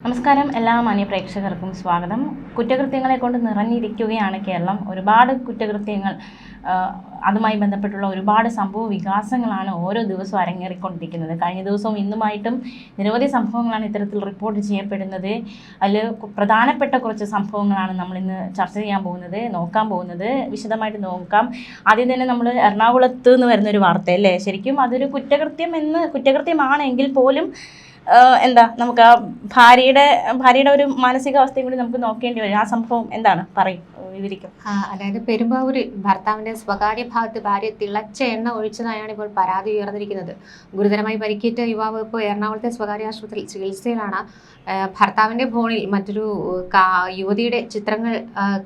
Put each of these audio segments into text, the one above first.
നമസ്കാരം, എല്ലാ മാന്യ പ്രേക്ഷകർക്കും സ്വാഗതം. കുറ്റകൃത്യങ്ങളെ കൊണ്ട് നിറഞ്ഞിരിക്കുകയാണ് കേരളം. ഒരുപാട് കുറ്റകൃത്യങ്ങൾ, അതുമായി ബന്ധപ്പെട്ടുള്ള ഒരുപാട് സംഭവ വികാസങ്ങളാണ് ഓരോ ദിവസവും അരങ്ങേറിക്കൊണ്ടിരിക്കുന്നത്. കഴിഞ്ഞ ദിവസവും ഇന്നുമായിട്ടും നിരവധി സംഭവങ്ങളാണ് ഇത്തരത്തിൽ റിപ്പോർട്ട് ചെയ്യപ്പെടുന്നത്. അതിൽ പ്രധാനപ്പെട്ട കുറച്ച് സംഭവങ്ങളാണ് നമ്മളിന്ന് ചർച്ച ചെയ്യാൻ പോകുന്നത്, നോക്കാൻ പോകുന്നത്. വിശദമായിട്ട് നോക്കാം. ആദ്യം തന്നെ നമ്മൾ എറണാകുളത്ത് നിന്ന് വരുന്നൊരു വാർത്തയല്ലേ, ശരിക്കും അതൊരു കുറ്റകൃത്യമാണെങ്കിൽ പോലും നമുക്ക് ആ ഭാര്യയുടെ ഒരു മാനസികാവസ്ഥയും കൂടി നമുക്ക് നോക്കേണ്ടി വരും. ആ സംഭവം എന്താണ്, പറയും, വിവരിക്കും. അതായത് പെരുമ്പാവൂരിൽ ഭർത്താവിന്റെ സ്വകാര്യ ഭാഗത്ത് ഭാര്യ തിളച്ച എണ്ണ ഒഴിച്ചതായാണ് ഇപ്പോൾ പരാതി ഉയർന്നിരിക്കുന്നത്. ഗുരുതരമായി പരിക്കേറ്റ യുവാവ് ഇപ്പോൾ എറണാകുളത്തെ സ്വകാര്യ ആശുപത്രിയിൽ ചികിത്സയിലാണ്. ഭർത്താവിന്റെ ഫോണിൽ മറ്റൊരു യുവതിയുടെ ചിത്രങ്ങൾ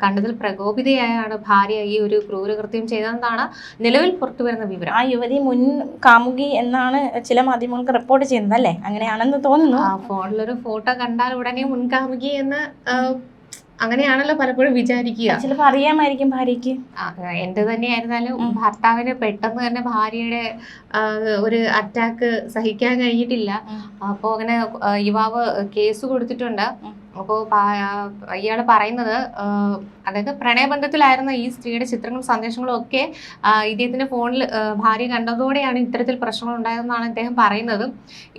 കണ്ടതിൽ പ്രകോപിതയായാണ് ഭാര്യ ഈ ഒരു ക്രൂരകൃത്യം ചെയ്തതെന്നാണ് നിലവിൽ പുറത്തുവരുന്ന വിവരം. ആ യുവതി മുൻ കാമുകി എന്നാണ് ചില മാധ്യമങ്ങൾക്ക് റിപ്പോർട്ട് ചെയ്യുന്നത്, അല്ലേ? അങ്ങനെയാണെന്ന് തോന്നുന്നു. ഫോണിലൊരു ഫോട്ടോ കണ്ടാൽ ഉടനെ മുൻകാമുകി എന്ന് അങ്ങനെയാണല്ലോ പലപ്പോഴും വിചാരിക്കുക. ചിലപ്പോൾ അറിയാമായിരിക്കും ഭാര്യയ്ക്ക്. എന്ത് തന്നെയായിരുന്നാലും ഭർത്താവിന് പെട്ടെന്ന് തന്നെ ഭാര്യയുടെ ഒരു അറ്റാക്ക് സഹിക്കാൻ കഴിഞ്ഞിട്ടില്ല. അപ്പോൾ അങ്ങനെ യുവാവ് കേസ് കൊടുത്തിട്ടുണ്ട്. അപ്പോൾ ഇയാൾ പറയുന്നത്, അതായത് പ്രണയബന്ധത്തിലായിരുന്ന ഈ സ്ത്രീയുടെ ചിത്രങ്ങളും സന്ദേശങ്ങളും ഒക്കെ ഇദ്ദേഹത്തിന്റെ ഫോണിൽ ഭാര്യ കണ്ടതോടെയാണ് ഇത്തരത്തിൽ പ്രശ്നങ്ങൾ ഉണ്ടായതെന്നാണ് ഇദ്ദേഹം പറയുന്നത്.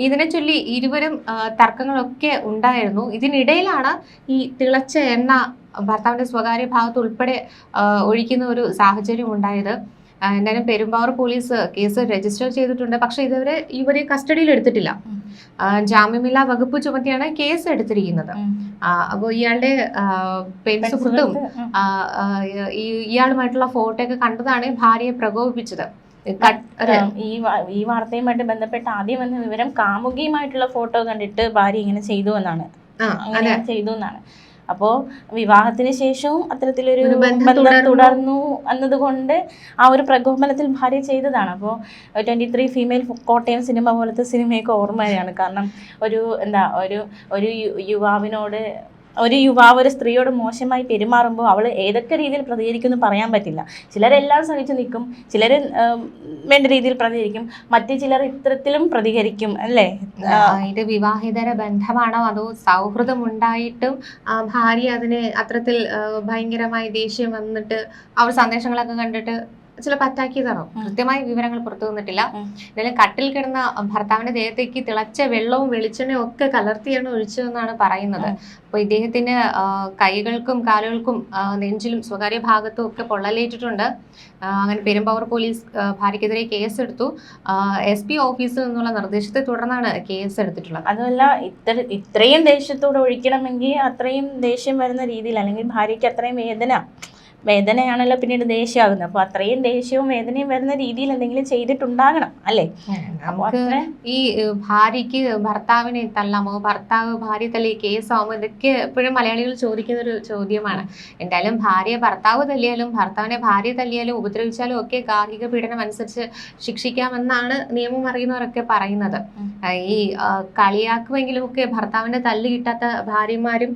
ഇതിനെ ചൊല്ലി ഇരുവരും തർക്കങ്ങളൊക്കെ ഉണ്ടായിരുന്നു. ഇതിനിടയിലാണ് ഈ തിളച്ച എണ്ണ ഭർത്താവിന്റെ സ്വകാര്യ ഭാഗത്ത് ഉൾപ്പെടെ ഒഴിക്കുന്ന ഒരു സാഹചര്യം ഉണ്ടായത്. എന്തായാലും പെരുമ്പാവൂർ പോലീസ് കേസ് രജിസ്റ്റർ ചെയ്തിട്ടുണ്ട്. പക്ഷെ ഇതുവരെ ഇവരെ കസ്റ്റഡിയിൽ എടുത്തിട്ടില്ല. ജാമ്യമില്ലാ വകുപ്പ് ചുമത്തിയാണ് കേസ് എടുത്തിരിക്കുന്നത്. അപ്പോൾ ഇയാളുടെ സുഹൃത്തും ഇയാളുമായിട്ടുള്ള ഫോട്ടോ ഒക്കെ കണ്ടതാണ് ഭാര്യയെ പ്രകോപിപ്പിച്ചത്. ഈ വാർത്തയുമായിട്ട് ബന്ധപ്പെട്ട് ആദ്യം വന്ന വിവരം കാമുകിയുമായിട്ടുള്ള ഫോട്ടോ കണ്ടിട്ട് ഭാര്യ ഇങ്ങനെ ചെയ്തു എന്നാണ്. അപ്പോൾ വിവാഹത്തിന് ശേഷവും അത്തരത്തിലൊരു ബന്ധം തുടർന്നു എന്നതുകൊണ്ട് ആ ഒരു പ്രകോപനത്തിൽ ഭാര്യ ചെയ്തതാണ്. അപ്പോൾ 23 ഫീമെയിൽ കോട്ടയം സിനിമ പോലത്തെ സിനിമയൊക്കെ ഓർമ്മയാണ്. കാരണം ഒരു യുവാവ് ഒരു സ്ത്രീയോട് മോശമായി പെരുമാറുമ്പോൾ അവൾ ഏതൊക്കെ രീതിയിൽ പ്രതികരിക്കുമെന്ന് പറയാൻ പറ്റില്ല. ചിലരെല്ലാം സഹിച്ചു നിൽക്കും, ചിലർ വേണ്ട രീതിയിൽ പ്രതികരിക്കും, മറ്റു ചിലർ ഇത്തരത്തിലും പ്രതികരിക്കും, അല്ലേ? ഇത് വിവാഹിതര ബന്ധമാണോ അതോ സൗഹൃദം ഉണ്ടായിട്ടും ഭാര്യ അതിനെ അത്തരത്തിൽ ഭയങ്കരമായി ദേഷ്യം വന്നിട്ട് അവർ സന്ദേശങ്ങളൊക്കെ കണ്ടിട്ട് ചിലപ്പോൾ അറ്റാക്കിയതാണോ? കൃത്യമായ വിവരങ്ങൾ പുറത്തു വന്നിട്ടില്ല. എന്തായാലും കട്ടിൽ കിടന്ന ഭർത്താവിന്റെ ദേഹത്തേക്ക് തിളച്ച വെള്ളവും വെളിച്ചെണ്ണയും ഒക്കെ കലർത്തിയാണ് ഒഴിച്ചതെന്നാണ് പറയുന്നത്. അപ്പോൾ ഇദ്ദേഹത്തിന് കൈകൾക്കും കാലുകൾക്കും നെഞ്ചിലും സ്വകാര്യ ഭാഗത്തും ഒക്കെ പൊള്ളലേറ്റിട്ടുണ്ട്. അങ്ങനെ പെരുമ്പാവൂർ പോലീസ് ഭാര്യക്കെതിരെ കേസെടുത്തു. SP ഓഫീസിൽ നിന്നുള്ള നിർദ്ദേശത്തെ തുടർന്നാണ് കേസ് എടുത്തിട്ടുള്ളത്. അതുമല്ല, ഇത്രയും ദേഷ്യത്തോടെ ഒഴിക്കണമെങ്കിൽ അത്രയും ദേഷ്യം വരുന്ന രീതിയിൽ, അല്ലെങ്കിൽ ഭാര്യയ്ക്ക് അത്രയും വേദനയാണല്ലോ പിന്നീട് ദേഷ്യമാകുന്നത്. അപ്പോൾ അത്രയും ദേഷ്യവും വേദനയും വരുന്ന രീതിയിൽ എന്തെങ്കിലും ചെയ്തിട്ടുണ്ടാകണം, അല്ലേ? ഈ ഭാര്യയ്ക്ക് ഭർത്താവിനെ തല്ലാമോ, ഭർത്താവ് ഭാര്യ തല്ലി കേസാവുമോ, ഇതൊക്കെ എപ്പോഴും മലയാളികൾ ചോദിക്കുന്ന ഒരു ചോദ്യമാണ്. എന്തായാലും ഭാര്യ ഭർത്താവ് തല്ലിയാലും ഭർത്താവിനെ ഭാര്യ തല്ലിയാലും ഉപദ്രവിച്ചാലും ഒക്കെ ഗാർഹിക പീഡനം അനുസരിച്ച് ശിക്ഷിക്കാമെന്നാണ് നിയമം അറിയുന്നവരൊക്കെ പറയുന്നത്. ഈ കളിയാക്കുമെങ്കിലും ഒക്കെ ഭർത്താവിന്റെ തല്ല് കിട്ടാത്ത ഭാര്യമാരും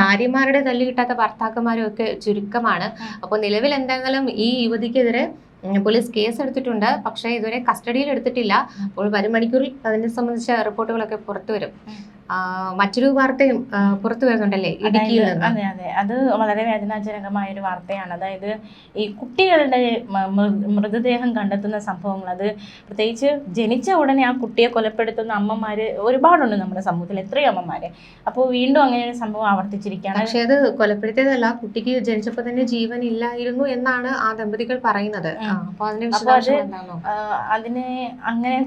ഭാര്യമാരുടെ തല്ല് കിട്ടാത്ത ഭർത്താക്കന്മാരും ഒക്കെ ചുരുക്കമാണ്. അപ്പോൾ നിലവിൽ എന്തായാലും ഈ യുവതിക്കെതിരെ പോലീസ് കേസ് എടുത്തിട്ടുണ്ട്. പക്ഷേ ഇതുവരെ കസ്റ്റഡിയിൽ എടുത്തിട്ടില്ല. അപ്പോൾ വരും മണിക്കൂറിൽ അതിനെ സംബന്ധിച്ച റിപ്പോർട്ടുകളൊക്കെ പുറത്തു വരും. മറ്റൊരു വാർത്തയും പുറത്തു വരുന്നുണ്ടല്ലേ, ഇടുക്കിയിൽ നിന്ന്. അതെ, അത് വളരെ വേദനാജനകമായ ഒരു വാർത്തയാണ്. അതായത് ഈ കുട്ടികളുടെ മൃതദേഹം കണ്ടെത്തുന്ന സംഭവങ്ങൾ, അത് പ്രത്യേകിച്ച് ജനിച്ച ഉടനെ ആ കുട്ടിയെ കൊലപ്പെടുത്തുന്ന അമ്മമാര് ഒരുപാടുണ്ട് നമ്മുടെ സമൂഹത്തിൽ, എത്രയോ അമ്മമാര്. അപ്പോൾ വീണ്ടും അങ്ങനെ ഒരു സംഭവം ആവർത്തിച്ചിരിക്കുകയാണ്. പക്ഷെ അത് കൊലപ്പെടുത്തിയതല്ല, കുട്ടിക്ക് ജനിച്ചപ്പോൾ തന്നെ ജീവൻ ഇല്ലായിരുന്നു എന്നാണ് ആ ദമ്പതികൾ പറയുന്നത്. അതിനെ അങ്ങനെ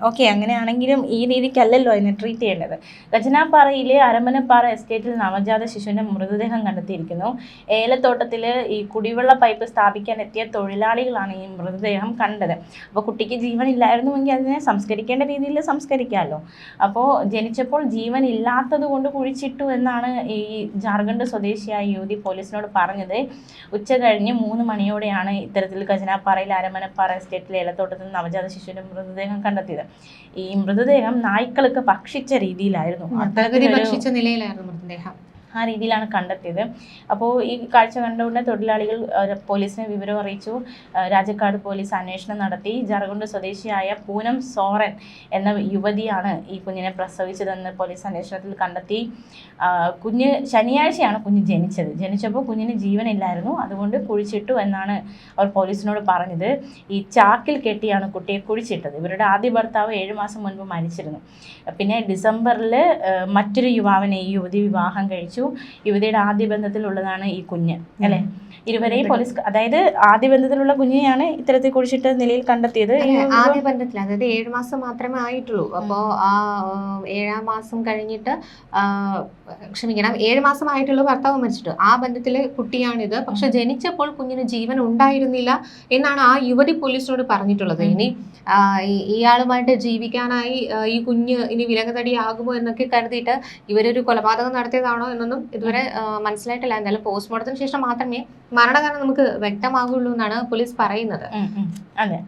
ഓക്കെ, അങ്ങനെയാണെങ്കിലും ഈ രീതിക്കല്ലല്ലോ അതിനെ ട്രീറ്റ് ചെയ്യേണ്ടത്. ഗജനാപ്പാറയിലെ അരമനപ്പാറ എസ്റ്റേറ്റിൽ നവജാത ശിശുവിൻ്റെ മൃതദേഹം കണ്ടെത്തിയിരിക്കുന്നു. ഏലത്തോട്ടത്തിൽ ഈ കുടിവെള്ള പൈപ്പ് സ്ഥാപിക്കാൻ എത്തിയ തൊഴിലാളികളാണ് ഈ മൃതദേഹം കണ്ടത്. അപ്പോൾ കുട്ടിക്ക് ജീവൻ ഇല്ലായിരുന്നുവെങ്കിൽ അതിനെ സംസ്കരിക്കേണ്ട രീതിയിൽ സംസ്കരിക്കാമല്ലോ. അപ്പോൾ ജനിച്ചപ്പോൾ ജീവൻ ഇല്ലാത്തത് കൊണ്ട് കുഴിച്ചിട്ടു എന്നാണ് ഈ ജാർഖണ്ഡ് സ്വദേശിയായ യുവതി പോലീസിനോട് പറഞ്ഞത്. ഉച്ച കഴിഞ്ഞ് 3 മണിയോടെയാണ് ഇത്തരത്തിൽ ഗജനാപ്പാറയിലെ അരമനപ്പാറ എസ്റ്റേറ്റിലെ ഏലത്തോട്ടത്തിൽ നവജാത ശിശുവിൻ്റെ മൃതദേഹം കണ്ടെത്തിയത്. ഈ മൃതദേഹം നായ്ക്കളൊക്കെ ഭക്ഷിച്ച രീതിയിലായിരുന്നു, ഭക്ഷിച്ച നിലയിലായിരുന്നു മൃതദേഹം. ആ രീതിയിലാണ് കണ്ടെത്തിയത്. അപ്പോൾ ഈ കാഴ്ച കണ്ടുകൊണ്ട് തൊഴിലാളികൾ പോലീസിനെ വിവരം അറിയിച്ചു. രാജക്കാട് പോലീസ് അന്വേഷണം നടത്തി. ജറഗുണ്ട് സ്വദേശിയായ പൂനം സോറൻ എന്ന യുവതിയാണ് ഈ കുഞ്ഞിനെ പ്രസവിച്ചതെന്ന് പോലീസ് അന്വേഷണത്തിൽ കണ്ടെത്തി. കുഞ്ഞ് ശനിയാഴ്ചയാണ് കുഞ്ഞ് ജനിച്ചപ്പോൾ കുഞ്ഞിന് ജീവനില്ലായിരുന്നു, അതുകൊണ്ട് കുഴിച്ചിട്ടു എന്നാണ് അവർ പോലീസിനോട് പറഞ്ഞത്. ഈ ചാക്കിൽ കെട്ടിയാണ് കുട്ടിയെ കുഴിച്ചിട്ടത്. ഇവരുടെ ആദ്യ ഭർത്താവ് 7 മാസം മുൻപ് മരിച്ചിരുന്നു. പിന്നെ ഡിസംബറിൽ മറ്റൊരു യുവാവിനെ ഈ യുവതി വിവാഹം കഴിച്ചു. യുവതിയുടെ ആദ്യ ബന്ധത്തിലുള്ളതാണ് ഈ കുഞ്ഞ് അല്ലെ. ഇരുവരെയും പോലീസ്, അതായത് ആദ്യ ബന്ധത്തിലുള്ള കുഞ്ഞിനെയാണ് ഇത്തരത്തിൽ കുഴിച്ചിട്ട നിലയിൽ കണ്ടെത്തിയത്. ആദ്യ ബന്ധത്തിൽ, അതായത് 7 മാസം മാത്രമേ ആയിട്ടുള്ളൂ. അപ്പോ ആ 7-ാം മാസം കഴിഞ്ഞിട്ട് 7 മാസം ആയിട്ടുള്ള ഭർത്താവ് മരിച്ചിട്ട് ആ ബന്ധത്തിലെ കുട്ടിയാണിത്. പക്ഷെ ജനിച്ചപ്പോൾ കുഞ്ഞിന് ജീവൻ ഉണ്ടായിരുന്നില്ല എന്നാണ് ആ യുവതി പോലീസിനോട് പറഞ്ഞിട്ടുള്ളത്. ഇനി ഇയാളുമായിട്ട് ജീവിക്കാനായി ഈ കുഞ്ഞ് ഇനി വിലങ്ങതടിയാകുമോ എന്നൊക്കെ കരുതിയിട്ട് ഇവരൊരു കൊലപാതകം നടത്തിയതാണോ എന്നൊന്നും ഇതുവരെ മനസ്സിലായിട്ടില്ല. എന്തായാലും പോസ്റ്റ്മോർട്ടത്തിന് ശേഷം മാത്രമേ മരണകാരണം നമുക്ക് വ്യക്തമാകുള്ളൂ എന്നാണ് പോലീസ് പറയുന്നത്. അതെ.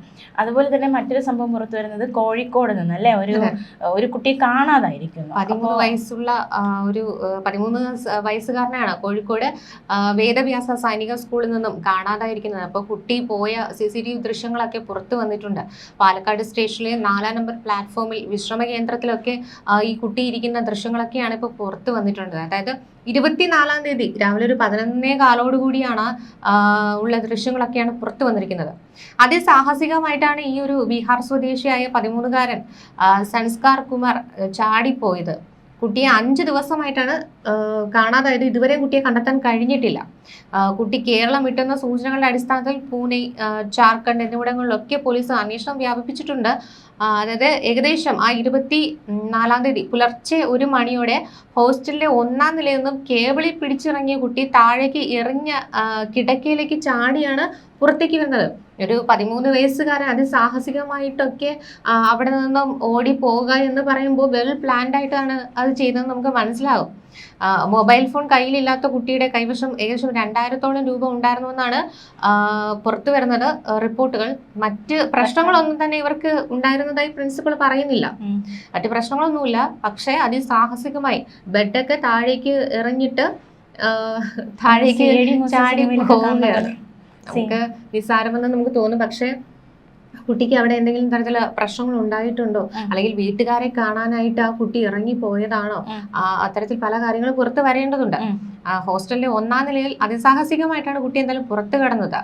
അതുപോലെ തന്നെ മറ്റൊരു സംഭവം പുറത്തു വരുന്നത് കോഴിക്കോട് നിന്ന് അല്ലെ, ഒരു കുട്ടിയെ കാണാതായിരിക്കുന്നു. 13 വയസ്സുള്ള ഒരു 13 വയസ്സുകാരനാണ് കോഴിക്കോട് വേദവ്യാസ സൈനിക സ്കൂളിൽ നിന്നും കാണാതായിരിക്കുന്നത്. അപ്പോൾ കുട്ടി പോയ CCTV ദൃശ്യങ്ങളൊക്കെ പുറത്തു വന്നിട്ടുണ്ട്. പാലക്കാട് സ്റ്റേഷനിലെ 4-ാം നമ്പർ പ്ലാറ്റ്ഫോമിൽ വിശ്രമ കേന്ദ്രത്തിലൊക്കെ ഈ കുട്ടി ഇരിക്കുന്ന ദൃശ്യങ്ങളൊക്കെയാണ് ഇപ്പോൾ പുറത്തു വന്നിട്ടുണ്ട്. അതായത് 24-ാം തീയതി രാവിലെ ഒരു 11:15 കൂടിയാണ് ഉള്ള ദൃശ്യങ്ങളൊക്കെയാണ് പുറത്തു വന്നിരിക്കുന്നത്. അതിസാഹസികമായിട്ടാണ് ഈ ഒരു ബീഹാർ സ്വദേശിയായ 13-കാരൻ സംസ്കാർ കുമാർ ചാടിപ്പോയത്. കുട്ടിയെ 5 ദിവസമായിട്ടാണ് കാണാതായത്. ഇതുവരെ കുട്ടിയെ കണ്ടെത്താൻ കഴിഞ്ഞിട്ടില്ല. കുട്ടി കേരളം വിട്ടെന്ന സൂചനകളുടെ അടിസ്ഥാനത്തിൽ പൂനെ, ജാർഖണ്ഡ് എന്നിവിടങ്ങളിലൊക്കെ പോലീസ് അന്വേഷണം വ്യാപിപ്പിച്ചിട്ടുണ്ട്. അതായത് ഏകദേശം ആ 24-ാം തീയതി പുലർച്ചെ 1 മണിയോടെ ഹോസ്റ്റലിലെ 1-ാം നിലയിൽ നിന്നും കേബിളിൽ പിടിച്ചിറങ്ങിയ കുട്ടി താഴേക്ക് എറിഞ്ഞ കിടക്കയിലേക്ക് ചാടിയാണ് പുറത്തേക്ക് വരുന്നത്. ഒരു 13 വയസ്സുകാരൻ അതിസാഹസികമായിട്ടൊക്കെ അവിടെ നിന്നും ഓടി പോവുക എന്ന് പറയുമ്പോൾ വെൽ പ്ലാൻഡ് ആയിട്ടാണ് അത് ചെയ്തതെന്ന് നമുക്ക് മനസ്സിലാകും. മൊബൈൽ ഫോൺ കയ്യിലില്ലാത്ത കുട്ടിയുടെ കൈവശം ഏകദേശം 2000-ഓളം രൂപ ഉണ്ടായിരുന്നുവെന്നാണ് പുറത്തു വരുന്നത് റിപ്പോർട്ടുകൾ. മറ്റ് പ്രശ്നങ്ങളൊന്നും തന്നെ ഇവർക്ക് ഉണ്ടായിരുന്നതായി പ്രിൻസിപ്പൾ പറയുന്നില്ല. മറ്റ് പ്രശ്നങ്ങളൊന്നുമില്ല. പക്ഷേ അതിസാഹസികമായി ബെഡൊക്കെ താഴേക്ക് എറിഞ്ഞിട്ട് താഴേക്ക് ചാടി പോവുകയാണ്. നമുക്ക് നിസ്സാരമെന്ന് നമുക്ക് തോന്നും. പക്ഷേ കുട്ടിക്ക് അവിടെ എന്തെങ്കിലും തരത്തിലുള്ള പ്രശ്നങ്ങൾ ഉണ്ടായിട്ടുണ്ടോ, അല്ലെങ്കിൽ വീട്ടുകാരെ കാണാനായിട്ട് ആ കുട്ടി ഇറങ്ങി പോയതാണോ, അത്തരത്തിൽ പല കാര്യങ്ങളും പുറത്ത് വരേണ്ടതുണ്ട്. ഹോസ്റ്റലിലെ 1-ാം നിലയിൽ അതിസാഹസികമായിട്ടാണ് കുട്ടി എന്തായാലും പുറത്തു കടന്നത്.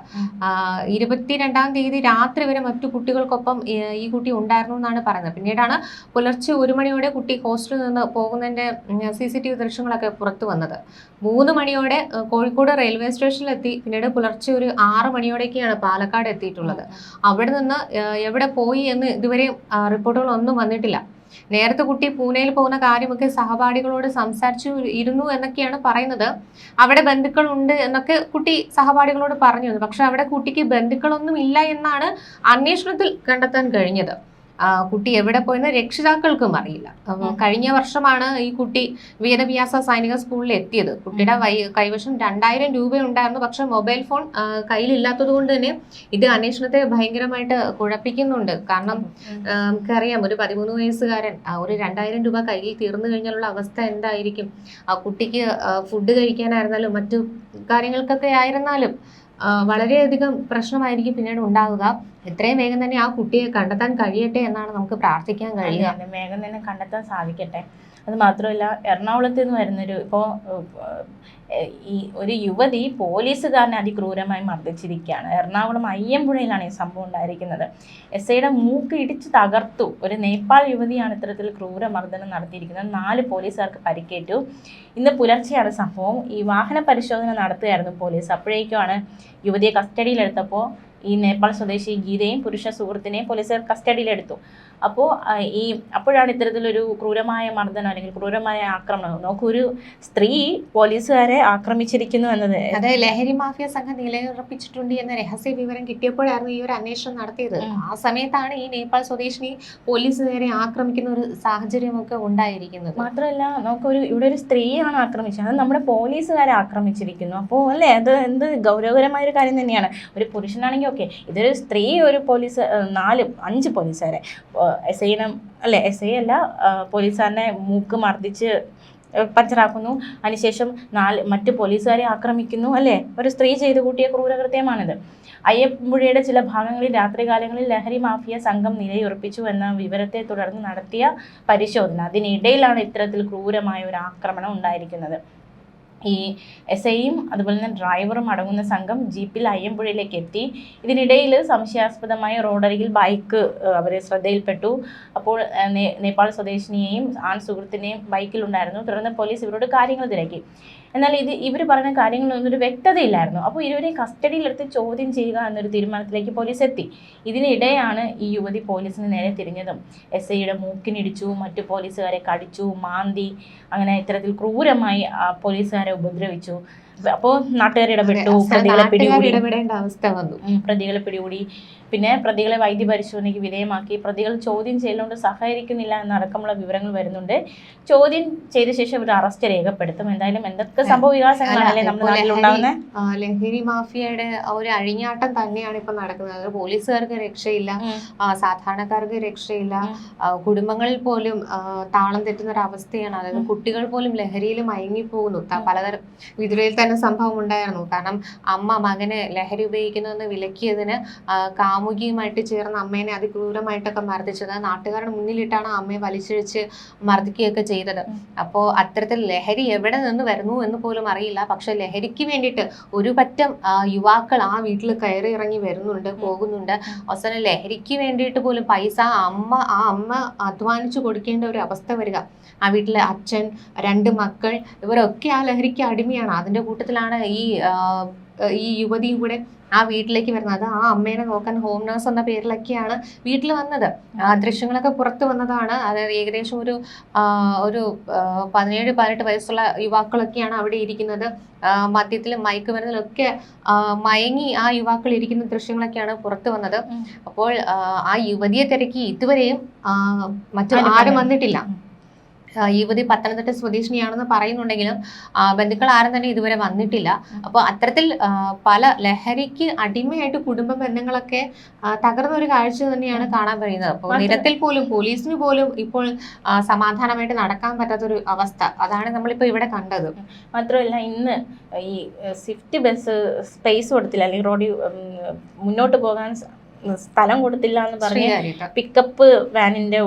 22-ാം തീയതി രാത്രി വരെ മറ്റു കുട്ടികൾക്കൊപ്പം ഈ കുട്ടി ഉണ്ടായിരുന്നു എന്നാണ് പറയുന്നത്. പിന്നീടാണ് പുലർച്ചെ 1 മണിയോടെ കുട്ടി ഹോസ്റ്റലിൽ നിന്ന് പോകുന്നതിന്റെ CCTV ദൃശ്യങ്ങളൊക്കെ പുറത്തു വന്നത്. 3 മണിയോടെ കോഴിക്കോട് റെയിൽവേ സ്റ്റേഷനിലെത്തി. പിന്നീട് പുലർച്ചെ ഒരു 6 മണിയോടെയൊക്കെയാണ് പാലക്കാട് എത്തിയിട്ടുള്ളത്. അവിടെ നിന്ന് എവിടെ പോയി എന്ന് ഇതുവരെ റിപ്പോർട്ടുകളൊന്നും വന്നിട്ടില്ല. നേരത്തെ കുട്ടി പൂനെയിൽ പോകുന്ന കാര്യമൊക്കെ സഹപാഠികളോട് സംസാരിച്ചു ഇരുന്നു എന്നൊക്കെയാണ് പറയുന്നത്. അവിടെ ബന്ധുക്കളുണ്ട് എന്നൊക്കെ കുട്ടി സഹപാഠികളോട് പറഞ്ഞിരുന്നു. പക്ഷെ അവിടെ കുട്ടിക്ക് ബന്ധുക്കളൊന്നും ഇല്ല എന്നാണ് അന്വേഷണത്തിൽ കണ്ടെത്താൻ കഴിഞ്ഞത്. കുട്ടി എവിടെ പോയെന്ന് രക്ഷിതാക്കൾക്കും അറിയില്ല. കഴിഞ്ഞ വർഷമാണ് ഈ കുട്ടി വേദവ്യാസ സൈനിക സ്കൂളിൽ എത്തിയത്. കുട്ടിയുടെ കൈവശം 2000 രൂപ ഉണ്ടായിരുന്നു. പക്ഷെ മൊബൈൽ ഫോൺ കയ്യിലില്ലാത്തത് കൊണ്ട് തന്നെ ഇത് അന്വേഷണത്തെ ഭയങ്കരമായിട്ട് കുഴപ്പിക്കുന്നുണ്ട്. കാരണം നമുക്കറിയാം, ഒരു 13 വയസ്സുകാരൻ ഒരു 2000 രൂപ കയ്യിൽ തീർന്നു കഴിഞ്ഞാലുള്ള അവസ്ഥ എന്തായിരിക്കും. ആ കുട്ടിക്ക് ഫുഡ് കഴിക്കാനായിരുന്നാലും മറ്റു കാര്യങ്ങൾക്കൊക്കെ ആയിരുന്നാലും വളരെയധികം പ്രശ്നമായിരിക്കും പിന്നീട് ഉണ്ടാവുക. എത്രയും വേഗം തന്നെ ആ കുട്ടിയെ കണ്ടെത്താൻ കഴിയട്ടെ എന്നാണ് നമുക്ക് പ്രാർത്ഥിക്കാൻ കഴിയുക. വേഗം തന്നെ കണ്ടെത്താൻ സാധിക്കട്ടെ. അത് മാത്രമല്ല, എറണാകുളത്ത് നിന്ന് വരുന്നൊരു ഒരു യുവതി പോലീസുകാരനെ അതിക്രൂരമായി മർദ്ദിച്ചിരിക്കുകയാണ്. എറണാകുളം അയ്യമ്പുഴയിലാണ് ഈ സംഭവം ഉണ്ടായിരിക്കുന്നത്. SIയുടെ മൂക്ക് ഇടിച്ച് തകർത്തു. ഒരു നേപ്പാൾ യുവതിയാണ് ഇത്തരത്തിൽ ക്രൂരമർദ്ദനം നടത്തിയിരിക്കുന്നത്. 4 പോലീസുകാർക്ക് പരിക്കേറ്റു. ഇന്ന് പുലർച്ചെയാണ് സംഭവം. ഈ വാഹന പരിശോധന നടത്തുകയായിരുന്നു പോലീസ്. അപ്പോഴേക്കുമാണ് യുവതിയെ കസ്റ്റഡിയിലെടുത്തപ്പോൾ ഈ നേപ്പാൾ സ്വദേശി ഗീതയും പുരുഷ സുഹൃത്തിനെയും പോലീസുകാർ കസ്റ്റഡിയിലെടുത്തു. അപ്പോഴാണ് ഇത്തരത്തിലൊരു ക്രൂരമായ മർദ്ദനം അല്ലെങ്കിൽ ക്രൂരമായ ആക്രമണം. നോക്കൂ, ഒരു സ്ത്രീ പോലീസുകാരെ ആക്രമിച്ചിരിക്കുന്നു എന്നത്. അതെ, ലഹരി മാഫിയ സംഘം നിലയുറപ്പിച്ചിട്ടുണ്ട് എന്ന രഹസ്യ വിവരം കിട്ടിയപ്പോഴായിരുന്നു ഈ ഒരു അന്വേഷണം നടത്തിയത്. ആ സമയത്താണ് ഈ നേപ്പാൾ സ്വദേശിനി പോലീസുകാരെ ആക്രമിക്കുന്ന ഒരു സാഹചര്യമൊക്കെ ഉണ്ടായിരിക്കുന്നത്. മാത്രമല്ല, ഇവിടെ ഒരു സ്ത്രീയാണ് ആക്രമിച്ചത്, അത് നമ്മുടെ പോലീസുകാരെ ആക്രമിച്ചിരിക്കുന്നു. അപ്പോൾ അല്ലേ, അത് എന്ത് ഗൗരവകരമായ ഒരു കാര്യം തന്നെയാണ്. ഒരു പുരുഷനാണെങ്കിൽ ഓക്കെ, ഇതൊരു സ്ത്രീ ഒരു പോലീസ് 4-5 പോലീസുകാരെ SI അല്ല പോലീസുകാരനെ മൂക്ക് മർദ്ദിച്ച് പഞ്ചറാക്കുന്നു. അതിനുശേഷം മറ്റ് പോലീസുകാരെ ആക്രമിക്കുന്നു. അല്ലേ, ഒരു സ്ത്രീ ചെയ്തു കൂട്ടിയ ക്രൂരകൃത്യമാണിത്. അയ്യമ്പുഴയുടെ ചില ഭാഗങ്ങളിൽ രാത്രികാലങ്ങളിൽ ലഹരി മാഫിയ സംഘം നിലയുറപ്പിച്ചു എന്ന വിവരത്തെ തുടർന്ന് നടത്തിയ പരിശോധന, അതിനിടയിലാണ് ഇത്തരത്തിൽ ക്രൂരമായ ഒരു ആക്രമണം ഉണ്ടായിരിക്കുന്നത്. ഈ SIയും അതുപോലെ തന്നെ ഡ്രൈവറും അടങ്ങുന്ന സംഘം ജീപ്പിൽ അയ്യമ്പുഴയിലേക്ക് എത്തി. ഇതിനിടയിൽ സംശയാസ്പദമായ റോഡരികിൽ ബൈക്ക് അവരെ ശ്രദ്ധയിൽപ്പെട്ടു. അപ്പോൾ നേപ്പാൾ സ്വദേശിനിയെയും ആൺ സുഹൃത്തിനെയും ബൈക്കിലുണ്ടായിരുന്നു. തുടർന്ന് പോലീസ് ഇവരോട് കാര്യങ്ങൾ തിരക്കി. എന്നാൽ ഇവർ പറയുന്ന കാര്യങ്ങളൊന്നും ഒരു വ്യക്തതയില്ലായിരുന്നു. അപ്പോൾ ഇരുവരെയും കസ്റ്റഡിയിലെടുത്ത് ചോദ്യം ചെയ്യുക എന്നൊരു തീരുമാനത്തിലേക്ക് പോലീസ് എത്തി. ഇതിനിടെയാണ് ഈ യുവതി പോലീസിന് നേരെ തിരിഞ്ഞതും. SIയുടെ മൂക്കിനിടിച്ചു, മറ്റു പോലീസുകാരെ കടിച്ചു, മാന്തി, അങ്ങനെ ഇത്തരത്തിൽ ക്രൂരമായി പോലീസുകാരെ ഉപദ്രവിച്ചു. അപ്പോൾ നാട്ടുകാർ ഇടപെട്ടു, പ്രതികളെ പിടികൂടി. പിന്നെ പ്രതികളെ വൈദ്യപരിശോധനയ്ക്ക് വിധേയമാക്കി. പ്രതികൾ ചോദ്യം ചെയ്യലുകൊണ്ട് സഹകരിക്കുന്നില്ല എന്നടക്കമുള്ള വിവരങ്ങൾ വരുന്നുണ്ട്. ചോദ്യം ചെയ്ത ശേഷം ഒരു അറസ്റ്റ് രേഖപ്പെടുത്തും. എന്തായാലും എന്തൊക്കെ സംഭവ വികാസങ്ങളാണല്ലേ നമ്മുടെ നാട്ടിലുണ്ടാവുന്നത്. ലഹരി മാഫിയയുടെ ഒരു അഴിഞ്ഞാട്ടം തന്നെയാണ് ഇപ്പൊ നടക്കുന്നത്. പോലീസുകാർക്ക് രക്ഷയില്ല, സാധാരണക്കാർക്ക് രക്ഷയില്ല, കുടുംബങ്ങളിൽ പോലും താളം തെറ്റുന്ന ഒരു അവസ്ഥയാണ്. അതായത് കുട്ടികൾ പോലും ലഹരിയിൽ മയങ്ങിപ്പോകുന്നു. പലതരം വിതുരയിൽ തന്നെ സംഭവം ഉണ്ടായിരുന്നു. കാരണം അമ്മ മകനെ ലഹരി ഉപയോഗിക്കുന്നതെന്ന് വിലക്കിയതിന് കാമുകിയുമായിട്ട് ചേർന്ന് അമ്മേനെ അതിക്രൂരമായിട്ടൊക്കെ മർദ്ദിച്ചത്. നാട്ടുകാരുടെ മുന്നിലിട്ടാണ് അമ്മയെ വലിച്ചിഴിച്ച് മർദ്ദിക്കുകയൊക്കെ ചെയ്തത്. അപ്പോൾ അത്തരത്തിൽ ലഹരി എവിടെ നിന്ന് വരുന്നു എന്ന് പോലും അറിയില്ല. പക്ഷെ ലഹരിക്ക് വേണ്ടിയിട്ട് ഒരു പറ്റം യുവാക്കൾ ആ വീട്ടിൽ കയറി ഇറങ്ങി വരുന്നുണ്ട്, പോകുന്നുണ്ട്. അവസാനം ലഹരിക്ക് വേണ്ടിയിട്ട് പോലും പൈസ ആ അമ്മ അധ്വാനിച്ചു കൊടുക്കേണ്ട ഒരു അവസ്ഥ വരിക. ആ വീട്ടിലെ അച്ഛൻ, 2 മക്കൾ, ഇവരൊക്കെ ആ ലഹരിക്ക് അടിമയാണ്. അതിന്റെ കൂട്ടത്തിലാണ് ഈ യുവതിയും കൂടെ ആ വീട്ടിലേക്ക് വരുന്നത്. ആ അമ്മേനെ നോക്കാൻ ഹോം നേഴ്സ് എന്ന പേരിലൊക്കെയാണ് വീട്ടിൽ വന്നത്. ദൃശ്യങ്ങളൊക്കെ പുറത്തു വന്നതാണ്. അതായത് ഏകദേശം ഒരു 17-18 വയസ്സുള്ള യുവാക്കളൊക്കെയാണ് അവിടെ ഇരിക്കുന്നത്. മദ്യത്തിലും മയക്കുമരുന്നിലൊക്കെ മയങ്ങി ആ യുവാക്കൾ ഇരിക്കുന്ന ദൃശ്യങ്ങളൊക്കെയാണ് പുറത്തു വന്നത്. അപ്പോൾ ആ യുവതിയെ തിരക്കി ഇതുവരെയും ആരും വന്നിട്ടില്ല. യുവതി പത്തനംതിട്ട സ്വദേശിനിയാണെന്ന് പറയുന്നുണ്ടെങ്കിലും ബന്ധുക്കൾ ആരും തന്നെ ഇതുവരെ വന്നിട്ടില്ല. അപ്പോൾ അത്തരത്തിൽ പല ലഹരിക്ക് അടിമയായിട്ട് കുടുംബ ബന്ധങ്ങളൊക്കെ തകർന്ന ഒരു കാഴ്ച തന്നെയാണ് കാണാൻ കഴിയുന്നത്. അപ്പോൾ നിരത്തിൽ പോലും പോലീസിന് പോലും ഇപ്പോൾ സമാധാനമായിട്ട് നടക്കാൻ പറ്റാത്തൊരു അവസ്ഥ, അതാണ് നമ്മളിപ്പോൾ ഇവിടെ കണ്ടത്. മാത്രമല്ല ഇന്ന് ഈ സ്വിഫ്റ്റ് ബസ് സ്പേസ് കൊടുത്തില്ല, അല്ലെങ്കിൽ റോഡിൽ മുന്നോട്ട് പോകാൻ സ്ഥലം കൊടുത്തില്ല എന്ന് പറഞ്ഞ് പിക്കപ്പ് വാനിന്റെ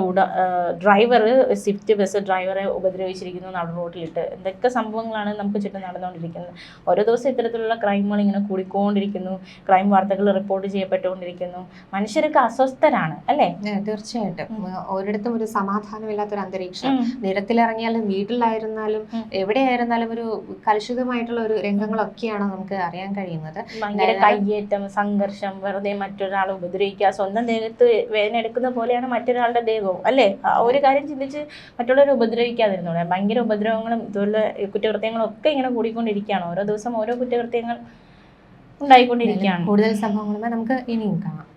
ഡ്രൈവർ സ്വിഫ്റ്റ് ബസ് ഡ്രൈവറെ ഉപദ്രവിച്ചിരിക്കുന്നു നട റോഡിലിട്ട്. എന്തൊക്കെ സംഭവങ്ങളാണ് നമുക്ക് ചുറ്റും നടന്നുകൊണ്ടിരിക്കുന്നത്. ഓരോ ദിവസം ഇത്തരത്തിലുള്ള ക്രൈമുകൾ ഇങ്ങനെ കൂടിക്കൊണ്ടിരിക്കുന്നു. ക്രൈം വാർത്തകൾ റിപ്പോർട്ട് ചെയ്യപ്പെട്ടുകൊണ്ടിരിക്കുന്നു. മനുഷ്യരൊക്കെ അസ്വസ്ഥരാണ്, അല്ലേ? തീർച്ചയായിട്ടും. ഒരിടത്തും ഒരു സമാധാനമില്ലാത്തൊരു അന്തരീക്ഷം. നിരത്തിലിറങ്ങിയാലും വീട്ടിലായിരുന്നാലും എവിടെയായിരുന്നാലും ഒരു കലുഷിതമായിട്ടുള്ള ഒരു രംഗങ്ങളൊക്കെയാണ് നമുക്ക് അറിയാൻ കഴിയുന്നത്. ഭയങ്കര കയ്യേറ്റം, സംഘർഷം, വെറുതെ മറ്റൊരാൾ ഉപദ്രവിക്കുക, സ്വന്തം ദേഹത്ത് വേദന എടുക്കുന്ന പോലെയാണ് മറ്റൊരാളുടെ ദേഹവും, അല്ലേ? ആ ഒരു കാര്യം ചിന്തിച്ച് മറ്റുള്ളവരെ ഉപദ്രവിക്കാതിരുന്നോളെ. ഭയങ്കര ഉപദ്രവങ്ങളും ഇതുപോലെ കുറ്റകൃത്യങ്ങളും ഒക്കെ ഇങ്ങനെ കൂടിക്കൊണ്ടിരിക്കുകയാണ്. ഓരോ ദിവസം ഓരോ കുറ്റകൃത്യങ്ങൾ ഉണ്ടായിക്കൊണ്ടിരിക്കുകയാണ്. കൂടുതൽ സംഭവങ്ങളുമായി നമുക്ക് ഇനിയും കാണാം.